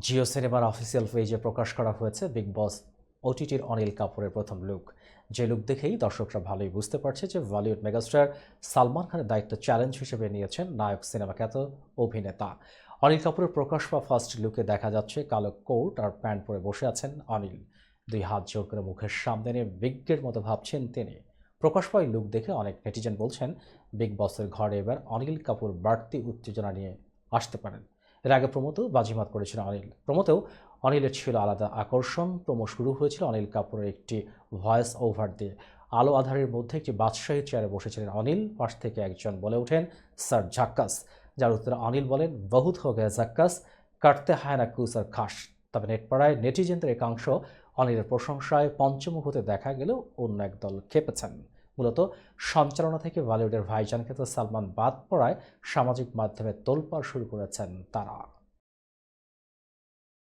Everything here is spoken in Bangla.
জিও সিনেমার অফিসিয়াল পেজে প্রকাশ করা হয়েছে বিগ বস ওটিটির অনিল কাপুরের প্রথম লুক। যে লুক দেখেই দর্শকরা ভালোই বুঝতে পারছে যে বলিউড মেগাস্টার সালমান খানের দায়িত্ব চ্যালেঞ্জ হিসেবে নিয়েছেন নায়ক সিনেমা খ্যাত অভিনেতা। অনিল কাপুরের প্রকাশ পাওয়া ফার্স্ট লুকে দেখা যাচ্ছে কালো কোট আর প্যান্ট পরে বসে আছেন অনিল। দুই হাত জোর করে মুখের সামনে নিয়ে বিজ্ঞের মতো ভাবছেন তিনি। প্রকাশ পাওয়া লুক দেখে অনেক নেটিজেন বলছেন বিগ বসের ঘরে এবার অনিল কাপুর বাড়তি উত্তেজনা নিয়ে আসতে পারেন। এর আগে প্রমোতেও বাজিমাত করেছিলেন অনিল। প্রমোতেও অনিলের ছিল আলাদা আকর্ষণ। প্রমো শুরু হয়েছিল অনিল কাপুরের একটি ভয়েস ওভার দিয়ে। আলো আঁধারের মধ্যে একটি বাদশাহী চেয়ারে বসেছিলেন অনিল। পাশ থেকে একজন বলে ওঠেন, স্যার ঝাক্কাস। যার উত্তরে অনিল বলেন, বহুত হো গয়া ঝাক্কাস, কাটতে হয় না কুসার খাস। তবে নেটপাড়ায় নেটিজেনদের একাংশ অনিলের প্রশংসায় পঞ্চমুখ হতে দেখা গেলেও অন্য একদল খেপেছেন। মূলত সঞ্চালনা থেকে বলিউডের ভাইজান খ্যাত সালমান বাদ পড়ায় সামাজিক মাধ্যমে তোলপাড় শুরু করেছেন তারা।